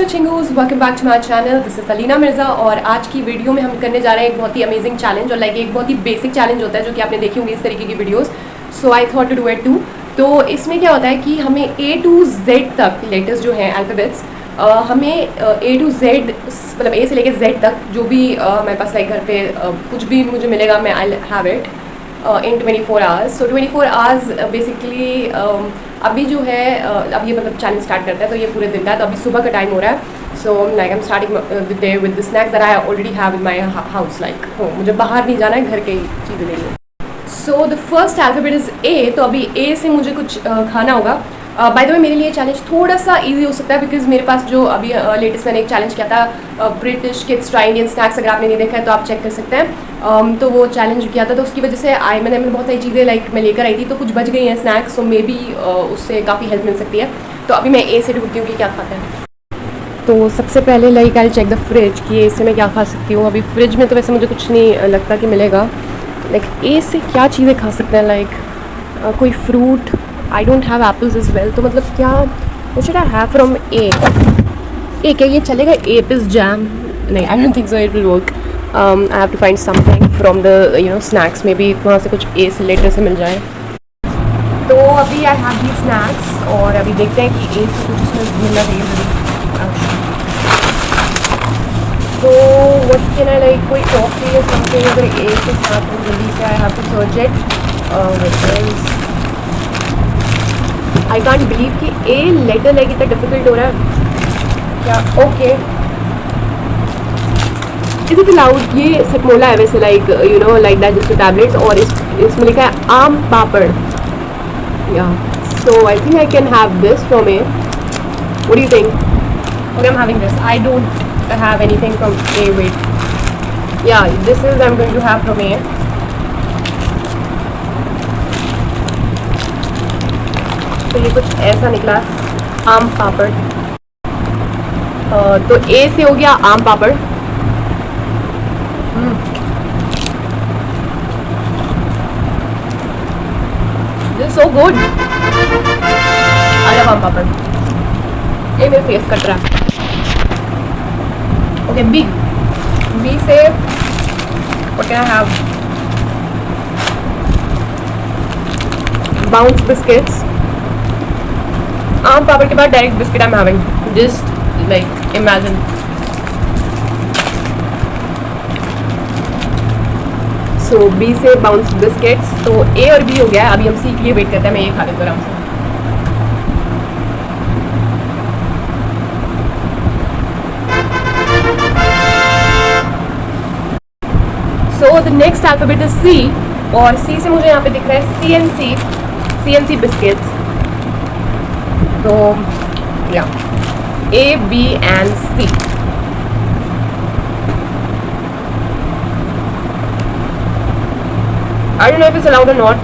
नमस्ते चिंगूस, welcome back to my channel. This is Salina Mirza और आज की वीडियो में हम करने जा रहे हैं एक बहुत ही अमेजिंग चैलेंज। और लाइक एक बहुत ही बेसिक चैलेंज होता है जो कि आपने देखी होंगी इस तरीके की videos. So I thought to do it too. तो इसमें क्या होता है कि हमें A to Z तक लेटर्स जो हैं अल्फ़ाबेट्स, हमें A to Z मतलब A से लेकर Z तक जो भी हमारे पास लाइक घर पे कुछ भी मुझे मिलेगा मैं आई have it in 24 hours. So 24 hours basically अभी जो है अब ये मतलब चैलेंज स्टार्ट करता है तो ये पूरे दिन का है। तो अभी सुबह का टाइम हो रहा है। So like I am starting the day with the snacks that I already have in my house. Like मुझे बाहर नहीं जाना है, घर के चीज़ें लेनी है। So the first alphabet is A। तो अभी A से मुझे कुछ खाना होगा। बाय द वे मेरे लिए चैलेंज थोड़ा सा इजी हो सकता है बिकॉज मेरे पास जो अभी लेटेस्ट मैंने एक चैलेंज किया था British kids try Indian snacks, अगर आपने नहीं देखा है तो आप चेक कर सकते हैं। तो वो चैलेंज किया था तो उसकी वजह से मैंने बहुत सारी चीज़ें लाइक मैं लेकर आई थी तो कुछ बच गई हैं स्नैक्स। सो मे बी उससे काफ़ी हेल्प मिल सकती है। तो अभी मैं A से ढूंढती हूँ कि क्या खाता है। तो सबसे पहले like I check the fridge कि A से मैं क्या खा सकती हूँ। अभी फ्रिज में तो वैसे मुझे कुछ नहीं लगता कि मिलेगा। लाइक A से क्या चीज़ें खा सकते हैं, लाइक कोई fruit. I don't have apples is well. तो मतलब क्या what should I have from A? क्या ये चलेगा? Apples jam? नहीं, I don't think so it will work. I have to find something from the snacks. Maybe वहाँ से कुछ A से लेटर से मिल जाए। तो अभी आई हैव दी स्नैक्स और अभी देखते हैं कि A से कुछ इसमें मिलना चाहिए। तो व्हाट कैन आई लाइक कोई टॉफी या समथिंग अगर A के साथ जल्दी से I have to search it. I can't believe कि A लेटर लाइक इतना डिफिकल्ट हो रहा है क्या? Okay, is it allowed? ये सतमोला है वैसे, लाइक लाइक डाइजेस्टिव टैबलेट्स। और इसमें लिखा है आम पापड़। या so I think I can have this from A। What do you think? Okay, I am having this. I don't have anything from A। Wait, या this is I am going to have from A। तो ये कुछ ऐसा निकला, आम पापड़। तो A से हो गया आम पापड़। This so good. अरे आम पापड़, ये मेरे फेस कट रहा है। ओके, बी से what can I have? Bounce biscuits. आम पापड़ के बाद direct biscuit I am having. Just like imagine. So B से बाउंस बिस्किट्स। तो A और B हो गया है। अभी हम C के लिए वेट करते हैं। मैं ये खा लेती हूँ आराम से। सो the next alphabet is C। और C से मुझे यहाँ पे दिख रहा है CNC बिस्किट्स। तो या A, B and C। I don't know if it's allowed और नॉट।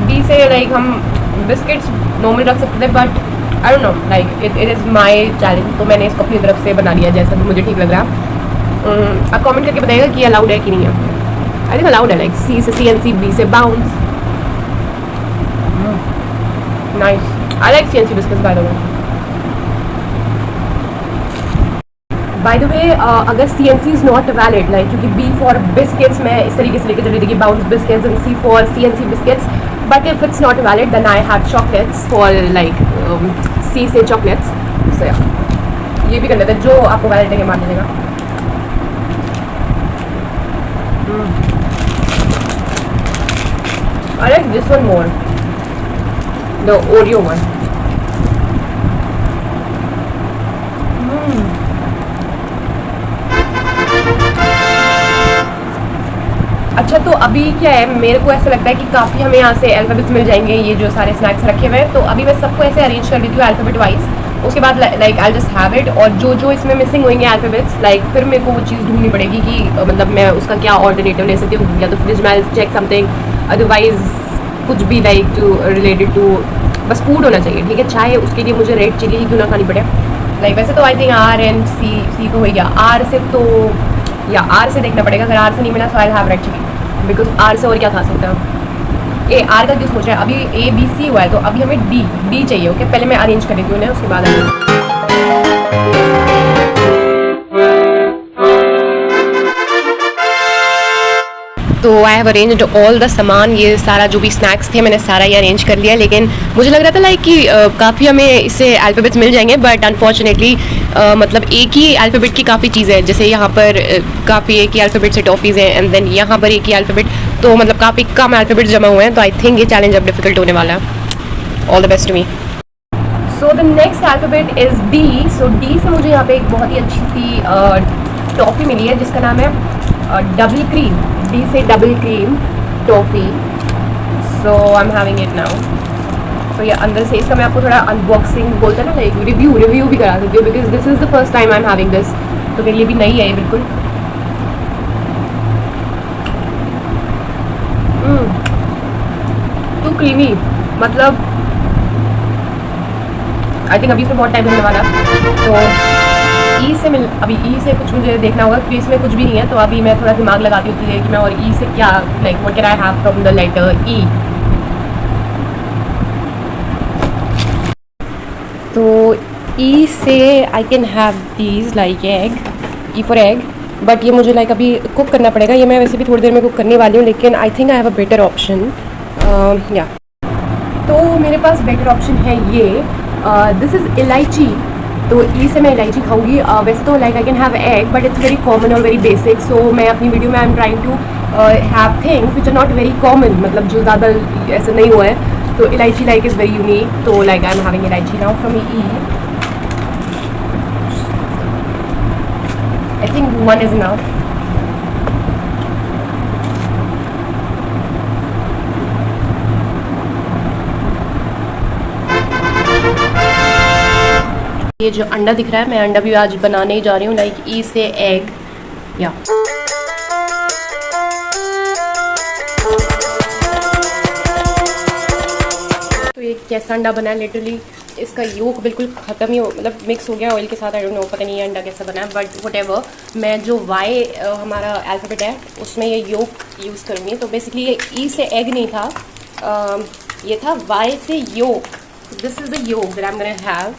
B से लाइक हम बिस्किट्स नॉर्मल रख सकते थे but I don't know, like it is my challenge. तो मैंने इसको अपनी तरफ से बना लिया जैसा मुझे ठीक लग रहा है। आप कमेंट करके बताइएगा कि अलाउड है कि नहीं है। आई थिंक अलाउड है। लाइक C से CNC, B से bounce. Nice, I like CNC biscuits by the way. By the way अगर CNC is not valid, like क्योंकि B फॉर बिस्किट्स मैं इस तरीके से लेकर चली थी कि bounce biscuits and C for CNC biscuits. But if it's not valid then I have chocolates for like C से चॉकलेट्स। सो ये भी कर लेते हैं, जो आपको वैलिड है मान लीजिएगा। I like this one more, the Oreo one. अच्छा, तो अभी क्या है, मेरे को ऐसा लगता है कि काफ़ी हमें यहाँ से अल्फ़ाबेट्स मिल जाएंगे। ये जो सारे स्नैक्स रखे हुए हैं तो अभी मैं सबको ऐसे अरेंज कर देती हूँ अल्फ़ाबेट वाइज। उसके बाद like I just have it. और जो इसमें मिसिंग होंगे अल्फ़ाबेट्स, लाइक फिर मेरे को वो चीज़ ढूंढनी पड़ेगी कि मतलब मैं उसका क्या ऑल्टरनेटिव ले सकती हूँ। या तो फ्रिज में चेक समथिंग, अदरवाइज कुछ भी लाइक टू रिलेटेड टू बस फूड होना चाहिए। ठीक है, चाहे उसके लिए मुझे रेड चिली ही क्यों ना खानी पड़े। लाइक वैसे तो I think R and C तो हो गया। R से तो या R से देखना पड़ेगा। अगर R से नहीं मिला तो I have red chilli because R से और क्या खा सकते हैं। R का क्यों सोच रहे हैं? अभी A B C हुआ है तो अभी हमें D चाहिए। ओके, पहले मैं अरेंज कर देती हूँ उन्हें, उसके बाद तो I have arranged all the सामान, ये सारा जो भी स्नैक्स थे मैंने सारा ये अरेंज कर लिया। लेकिन मुझे लग रहा था लाइक कि काफ़ी हमें इससे अल्फ़ाबेट्स मिल जाएंगे, बट अनफॉर्चुनेटली मतलब एक ही अल्फ़ाबेट की काफ़ी चीज़ें हैं। जैसे यहाँ पर काफ़ी एक ही अल्फ़ाबेट से टॉफ़ीज़ हैं, एंड देन यहाँ पर एक ही अल्फ़ाबेट, तो मतलब काफ़ी कम अल्फ़ाबेट्स जमा हुए हैं। तो आई थिंक ये चैलेंज अब डिफिकल्ट होने वाला है। All the best to me. So the next alphabet is D. So D से मुझे यहाँ पे एक बहुत ही अच्छी सी टॉफ़ी मिली है जिसका नाम है डबल क्रीम। डी से double cream toffee. So I am having it now. तो ये अंदर से इसका मैं आपको थोड़ा अनबॉक्सिंग बोलते हैं ना, लाइक रिव्यू भी करा सकती हूँ, because this is the first time I am having this. तो मेरे लिए भी नई है ये बिल्कुल। टू क्रीमी, मतलब आई थिंक अभी इसमें बहुत टाइम लगने वाला। तो ई से अभी ई से कुछ मुझे देखना होगा क्योंकि इसमें कुछ भी नहीं है। तो अभी मैं थोड़ा दिमाग लगाती हूँ कि मैं और ई से क्या, like what can I have from the letter E. तो ई से I can have these like egg, E for egg, but ये मुझे लाइक अभी कुक करना पड़ेगा। ये मैं वैसे भी थोड़ी देर में कुक करने वाली हूँ, लेकिन आई think I have a better option. या तो मेरे पास बेटर ऑप्शन है ये, दिस इज़ इलायची। तो ई से मैं इलायची खाऊंगी। वैसे तो like I can have egg, but it's very common और वेरी बेसिक। सो मैं अपनी वीडियो में I am trying to have things which are not very common, मतलब जो ज़्यादा ऐसे नहीं हुआ है। तो इलायची लाइक इज़ वेरी यूनिक। तो like I am having ilaichi now from E. I think one is enough. ये जो अंडा दिख रहा है, मैं अंडा भी आज बनाने ही जा रही हूँ, लाइक ई से एग। या तो ये कैसा अंडा बना है, लिटरली इसका योक बिल्कुल ख़त्म ही हो, मतलब मिक्स हो गया ऑयल के साथ। आई डोंट नो, पता नहीं ये अंडा कैसा बना है, बट व्हाटएवर। मैं जो वाई हमारा अल्फ़ाबेट है उसमें ये योक यूज़ करूँगी। तो बेसिकली ये ई से एग नहीं था, ये था वाई से yolk. This is the yolk that I am gonna have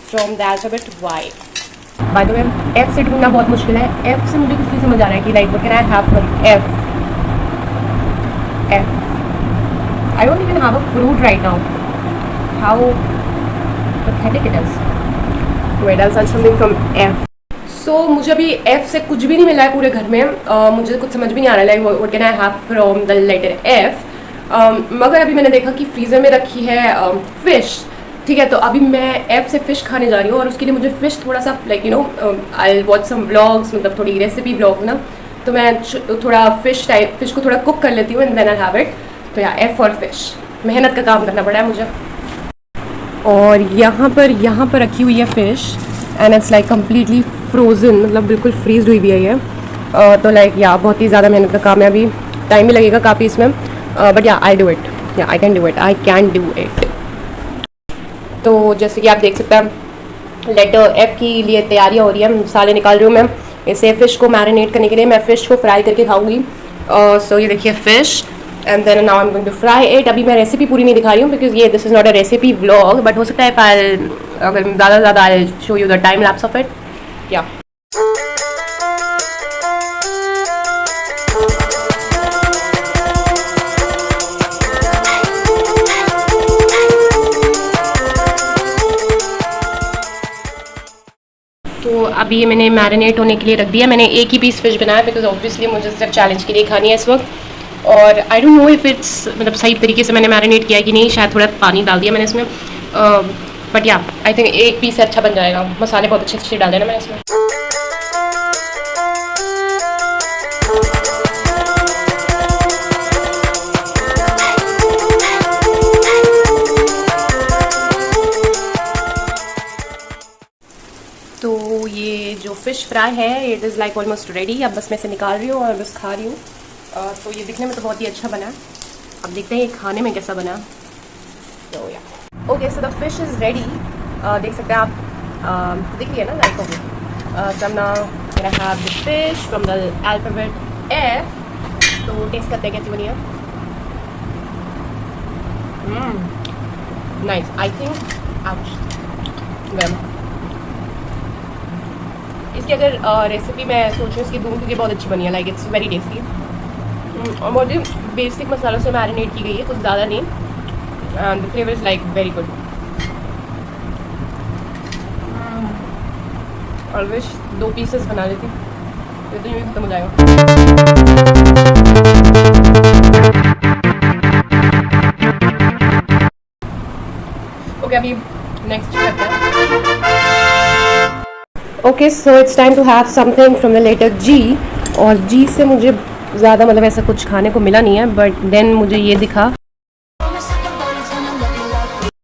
from the alphabet Y. By the way F से ढूंढना बहुत मुश्किल है। एफ से मुझे कुछ नहीं समझ आ रहा है कि like what can I have from F. F I don't even have a fruit right now. How pathetic it is. Wait I will search something from F. So मुझे अभी एफ से कुछ भी नहीं मिला है पूरे घर में। मुझे कुछ समझ भी नहीं आ रहा है like what can I have from the letter F. मगर अभी मैंने देखा कि फ्रीज़र में रखी है फ़िश। ठीक है, तो अभी मैं एफ से फ़िश खाने जा रही हूँ, और उसके लिए मुझे फ़िश थोड़ा सा like you know I watch some vlogs, मतलब थोड़ी रेसिपी व्लॉग ना। तो मैं थोड़ा फ़िश को थोड़ा कुक कर लेती हूँ and then I have it. तो या एफ और फ़िश, मेहनत का काम करना पड़ा है मुझे। और यहाँ पर रखी हुई है fish and it's like completely frozen, मतलब बिल्कुल फ्रीज हुई भी है ये। तो लाइक या बहुत ही ज़्यादा मेहनत का काम है, अभी टाइम भी लगेगा काफ़ी इसमें, बट या आई डू इट, या आई कैन डू इट। तो जैसे कि आप देख सकते हैं लेटर एफ की लिए तैयारियां हो रही है, मसाले निकाल रही हूँ मैं इसे फ़िश को मैरिनेट करने के लिए। मैं फ़िश को फ्राई करके खाऊंगी। सो ये देखिए fish and then now I am going to fry it. अभी मैं रेसिपी पूरी नहीं दिखा रही हूँ बिकॉज ये this is not a recipe vlog, but हो सकता है अगर ज़्यादा से ज़्यादा I show you the time lapse of it. या तो अभी ये मैंने मैरिनेट होने के लिए रख दिया। मैंने एक ही पीस फ़िश बनाया बिकॉज ऑब्वियसली मुझे सिर्फ चैलेंज के लिए खानी है इस वक्त। और I don't know if it's मतलब सही तरीके से मैंने मैरिनेट किया कि नहीं, शायद थोड़ा पानी डाल दिया मैंने इसमें, बट या आई थिंक एक पीस से अच्छा बन जाएगा। मसाले बहुत अच्छे अच्छे डाले ना मैंने इसमें। तो ये जो फ़िश फ्राई है it is like almost ready. अब बस मैं इसे निकाल रही हूँ और बस खा रही हूँ। तो ये दिखने में तो बहुत ही अच्छा बना है, अब देखते हैं ये खाने में कैसा बना। तो या okay, so the fish is ready. देख सकते हैं आप, दिख रही है ना like okay. So now can I have the fish from the alphabet F. तो टेस्ट करते हैं कैसी बनी है। नाइस, आई थिंक वेल इसकी अगर रेसिपी मैं सोच रही हूँ इसकी दूँ क्योंकि बहुत अच्छी बनी है, लाइक इट्स वेरी टेस्टी। और बहुत ही बेसिक मसालों से मैरिनेट की गई है, कुछ ज़्यादा नहीं। And the flavour is like very good. और विश 2 पीसेस बना लेती, ये तो यूँ ही खत्म हो जाएगा। ओके, अभी नेक्स्ट करते हैं। Okay, so it's time to have something from the letter G. और जी से मुझे ज़्यादा मतलब ऐसा कुछ खाने को मिला नहीं है, बट देन मुझे ये दिखा